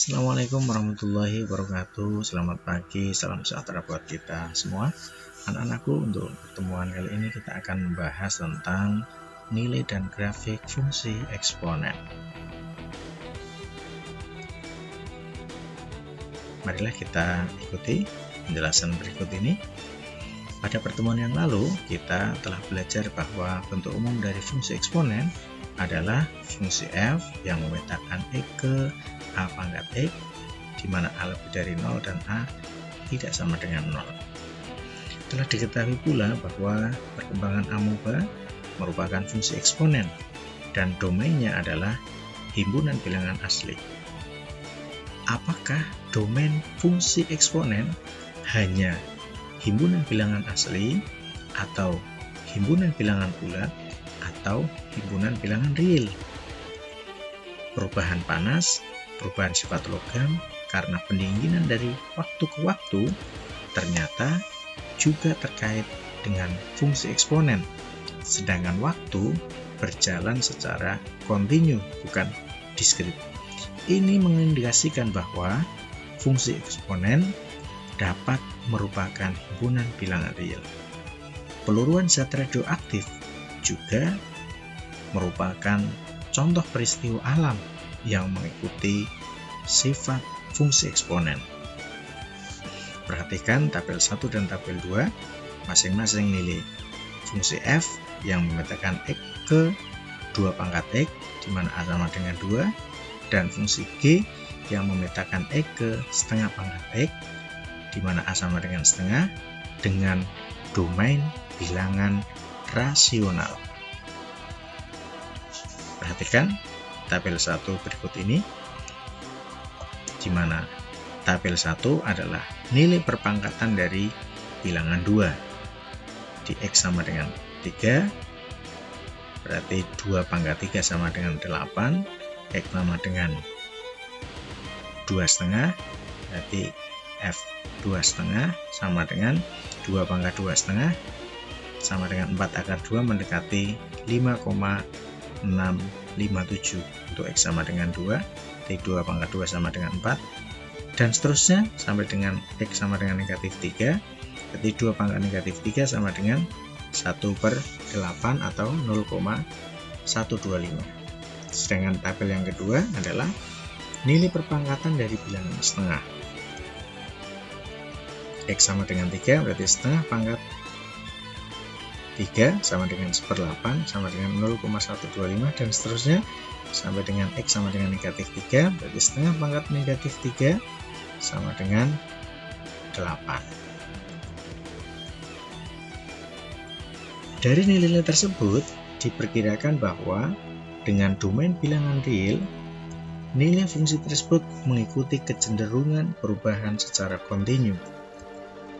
Assalamualaikum warahmatullahi wabarakatuh. Selamat pagi, salam sejahtera buat kita semua. Anak-anakku, untuk pertemuan kali ini kita akan membahas tentang nilai dan grafik fungsi eksponen. Marilah kita ikuti penjelasan berikut ini. Pada pertemuan yang lalu, kita telah belajar bahwa bentuk umum dari fungsi eksponen adalah fungsi f yang memetakan x ke a pangkat x, di mana a lebih dari 0 dan a tidak sama dengan 0. Telah diketahui pula bahwa perkembangan amoeba merupakan fungsi eksponen dan domainnya adalah himpunan bilangan asli. Apakah domain fungsi eksponen hanya himpunan bilangan asli, atau himpunan bilangan bulat, atau himpunan bilangan real? Perubahan panas, perubahan sifat logam karena pendinginan dari waktu ke waktu ternyata juga terkait dengan fungsi eksponen, sedangkan waktu berjalan secara kontinu, bukan diskrit. Ini mengindikasikan bahwa fungsi eksponen dapat merupakan himpunan bilangan real. Peluruan zat radioaktif juga merupakan contoh peristiwa alam yang mengikuti sifat fungsi eksponen. Perhatikan tabel 1 dan tabel 2, masing-masing nilai fungsi f yang memetakan x ke 2 pangkat x, di mana a sama dengan 2, dan fungsi g yang memetakan x ke setengah pangkat x, di mana a sama dengan setengah, dengan domain bilangan rasional. Perhatikan tabel 1 berikut ini, di mana tabel 1 adalah nilai perpangkatan dari bilangan 2. Di x sama dengan 3, berarti 2 pangkat 3 sama dengan 8, x sama dengan 2,5, berarti f 2,5 sama dengan 2 pangkat 2,5 sama dengan 4 akar 2 mendekati 5,657. Untuk x sama dengan 2, t 2 pangkat 2 sama dengan 4, dan seterusnya sampai dengan x sama dengan negatif 3, berarti 2 pangkat negatif 3 sama dengan 1/8 atau 0,125. Sedangkan tabel yang kedua adalah nilai perpangkatan dari bilangan setengah. X sama dengan 3, berarti setengah pangkat 3 sama dengan 1/8 sama dengan 0,125, dan seterusnya sampai dengan x sama dengan negatif 3, berarti setengah pangkat negatif 3 sama dengan 8. Dari nilai-nilai tersebut diperkirakan bahwa dengan domain bilangan real, nilai fungsi tersebut mengikuti kecenderungan perubahan secara kontinu.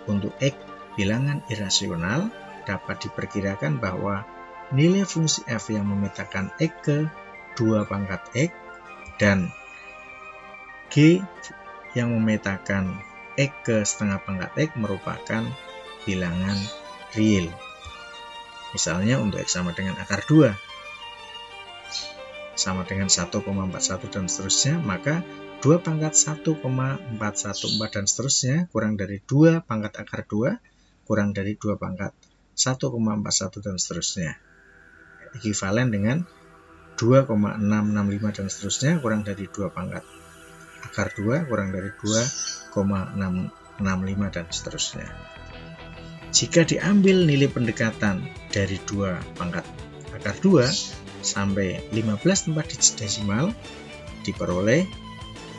Untuk x bilangan irasional, dapat diperkirakan bahwa nilai fungsi f yang memetakan x ke 2 pangkat x dan g yang memetakan x ke setengah pangkat x merupakan bilangan real. Misalnya untuk x sama dengan akar 2 sama dengan 1,41 dan seterusnya, maka 2 pangkat 1,414 dan seterusnya kurang dari 2 pangkat akar 2 kurang dari 2 pangkat 1,41 dan seterusnya, ekivalen dengan 2,665 dan seterusnya kurang dari 2 pangkat akar 2 kurang dari 2,665 dan seterusnya. Jika diambil nilai pendekatan dari 2 pangkat akar 2 sampai 15 tempat digit desimal, diperoleh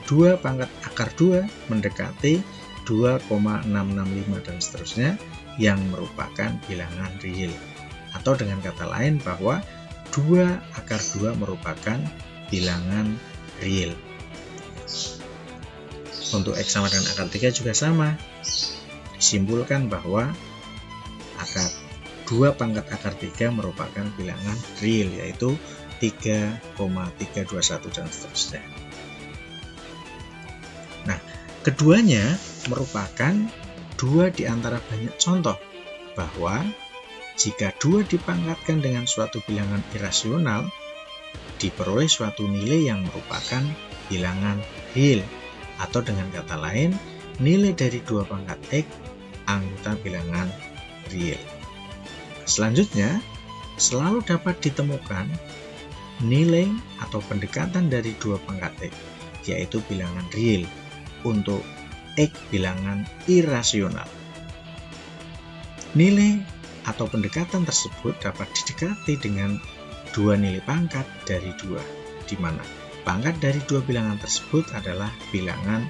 2 pangkat akar 2 mendekati 2,665 dan seterusnya, yang merupakan bilangan real. Atau dengan kata lain bahwa 2 akar 2 merupakan bilangan real. Untuk x sama dengan akar 3 juga sama. Disimpulkan bahwa akar 2 pangkat akar 3 merupakan bilangan real, yaitu 3,321 dan seterusnya. Nah, keduanya merupakan 2 di antara banyak contoh bahwa jika 2 dipangkatkan dengan suatu bilangan irasional, diperoleh suatu nilai yang merupakan bilangan real, Atau dengan kata lain, nilai dari 2 pangkat X anggota bilangan real. Selanjutnya, selalu dapat ditemukan nilai atau pendekatan dari 2 pangkat X, yaitu bilangan real, untuk X bilangan irasional. Nilai atau pendekatan tersebut dapat didekati dengan 2 nilai pangkat dari 2, di mana pangkat dari 2 bilangan tersebut adalah bilangan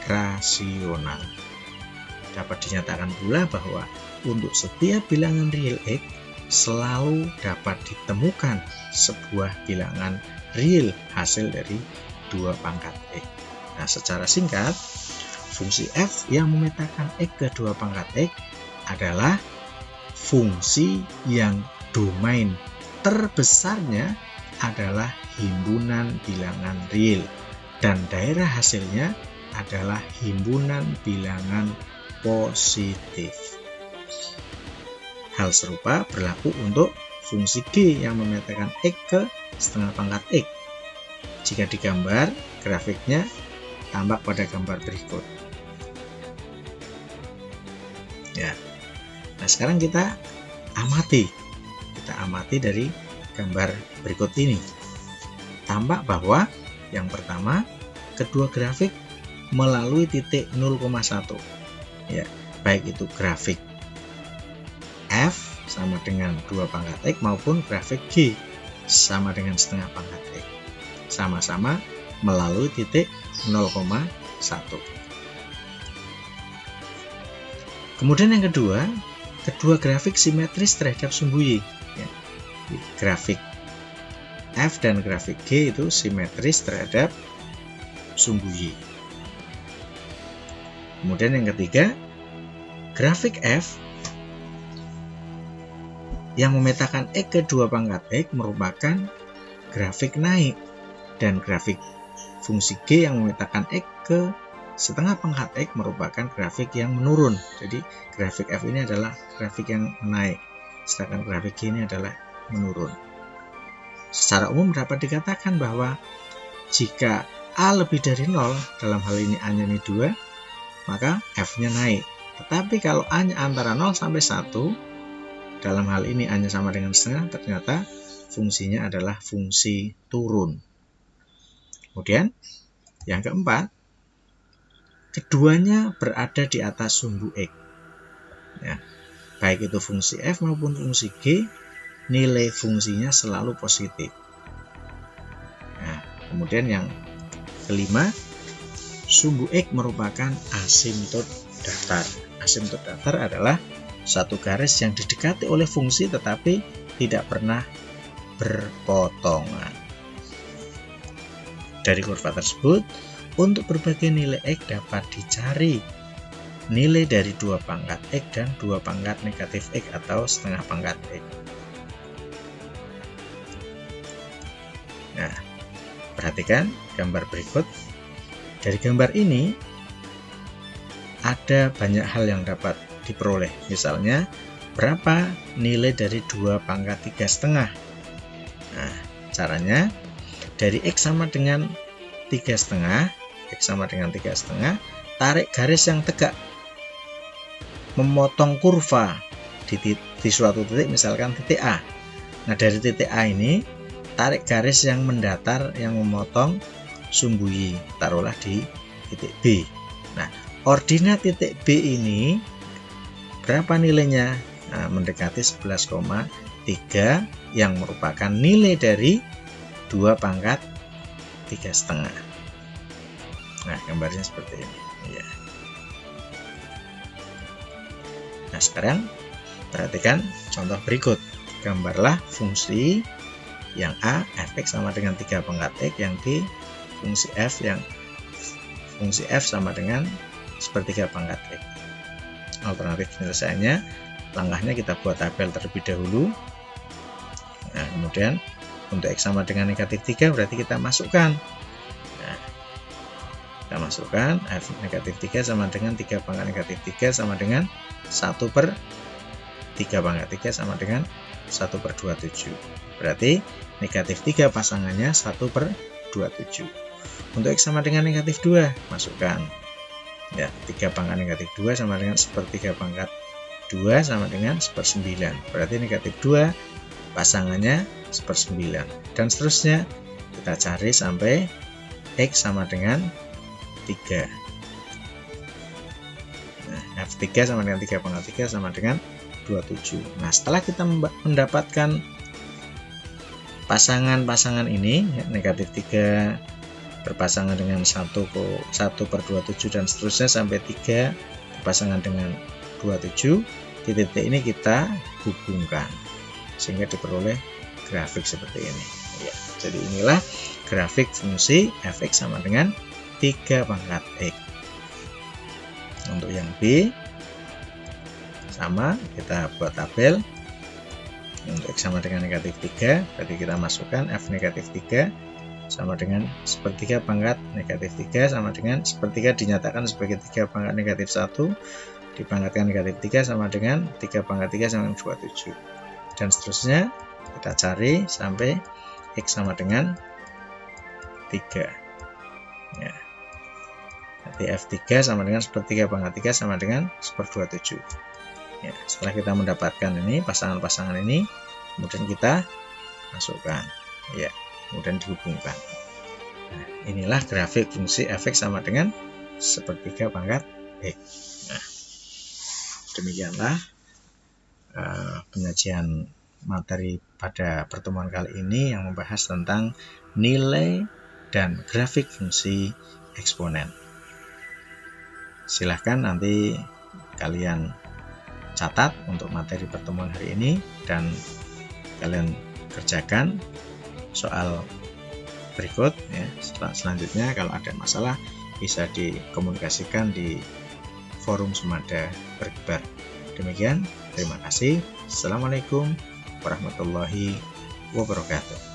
rasional. Dapat dinyatakan pula bahwa untuk setiap bilangan real X selalu dapat ditemukan sebuah bilangan real hasil dari 2 pangkat X. Nah, secara singkat, fungsi f yang memetakan X ke 2 pangkat X adalah fungsi yang domain terbesarnya adalah himpunan bilangan real dan daerah hasilnya adalah himpunan bilangan positif. Hal serupa berlaku untuk fungsi G yang memetakan X ke setengah pangkat X. Jika digambar, grafiknya tampak pada gambar berikut. Ya. Nah, sekarang kita amati dari gambar berikut ini. Tampak bahwa yang pertama, kedua grafik melalui titik 0,1. Ya, baik itu grafik F sama dengan 2 pangkat X maupun grafik G sama dengan setengah pangkat X. Sama-sama melalui titik 0,1. Kemudian yang kedua grafik simetris terhadap sumbu Y. Ya, grafik F dan grafik G itu simetris terhadap sumbu Y. Kemudian yang ketiga, grafik F yang memetakan X ke 2 pangkat X merupakan grafik naik, dan grafik fungsi G yang memetakan X ke setengah pangkat X merupakan grafik yang menurun. Jadi grafik F ini adalah grafik yang naik, sedangkan grafik G ini adalah menurun. Secara umum dapat dikatakan bahwa jika A lebih dari 0, dalam hal ini A-nya ini 2, maka F-nya naik. Tetapi kalau A-nya antara 0 sampai 1, dalam hal ini A-nya sama dengan setengah, ternyata fungsinya adalah fungsi turun. Kemudian yang keempat, keduanya berada di atas sumbu X. Ya, baik itu fungsi F maupun fungsi G, nilai fungsinya selalu positif. Nah, kemudian yang kelima, sumbu X merupakan asimtot datar. Asimtot datar adalah satu garis yang didekati oleh fungsi tetapi tidak pernah berpotongan. Dari kurva tersebut, untuk berbagai nilai X dapat dicari nilai dari 2 pangkat X dan 2 pangkat negatif X atau setengah pangkat X. Nah, perhatikan gambar berikut. Dari gambar ini ada banyak hal yang dapat diperoleh. Misalnya, berapa nilai dari 2 pangkat 3,5? Nah, caranya dari X sama dengan 3,5, tarik garis yang tegak memotong kurva di suatu titik, misalkan titik A. Nah, dari titik A ini tarik garis yang mendatar yang memotong sumbu Y, taruhlah di titik B. Nah, ordinat titik B ini berapa nilainya? Nah, mendekati 11,3 yang merupakan nilai dari 2 pangkat 3,5. Nah, gambarnya seperti ini. Ya. Nah, sekarang perhatikan contoh berikut. Gambarlah fungsi yang A, fx sama dengan 3 pangkat X, yang B, fungsi f sama dengan sepertiga pangkat X. Alternatif penyelesaiannya, langkahnya kita buat tabel terlebih dahulu. Nah, kemudian untuk X sama dengan negatif 3 berarti kita masukkan. Nah, kita masukkan F negatif 3 sama dengan 3 pangkat negatif 3 sama dengan 1 per 3 pangkat 3 sama dengan 1 per 27. Berarti negatif 3 pasangannya 1 per 27. Untuk X sama dengan negatif 2, masukkan. Ya, 3 pangkat negatif 2 sama dengan 1/3 pangkat 2 sama dengan 1/9. Berarti negatif 2 pasangannya 1/9. Dan seterusnya kita cari sampai X sama dengan 3. Nah, F3 sama dengan 3 pangkat 3 sama dengan 27. Nah, setelah kita mendapatkan pasangan-pasangan ini, ya, negatif 3 berpasangan dengan 1/27 dan seterusnya sampai 3 berpasangan dengan 27, titik-titik ini kita hubungkan sehingga diperoleh grafik seperti ini. Ya, jadi inilah grafik fungsi f(x) sama dengan 3 pangkat x. Untuk yang B sama, kita buat tabel. Untuk x sama dengan negatif 3, berarti kita masukkan f negatif 3 sama dengan 1/3 pangkat negatif 3 sama dengan 1/3 dinyatakan sebagai 3 pangkat negatif 1 dipangkatkan negatif 3 sama dengan 3 pangkat 3 sama dengan 27. Dan seterusnya kita cari sampai X sama dengan 3. Ya. Jadi F3 sama dengan 1/3 pangkat 3 sama dengan 1/27. Ya, setelah kita mendapatkan ini pasangan-pasangan ini, kemudian kita masukkan. Ya. Kemudian dihubungkan. Nah, inilah grafik fungsi f(x) sama dengan 1/3 pangkat x. Nah, demikianlah penyajian materi pada pertemuan kali ini yang membahas tentang nilai dan grafik fungsi eksponen. Silahkan nanti kalian catat untuk materi pertemuan hari ini dan kalian kerjakan soal berikut ya. Selanjutnya kalau ada masalah bisa dikomunikasikan di forum Semada Berkibar. Demikian, terima kasih. Assalamualaikum warahmatullahi wabarakatuh.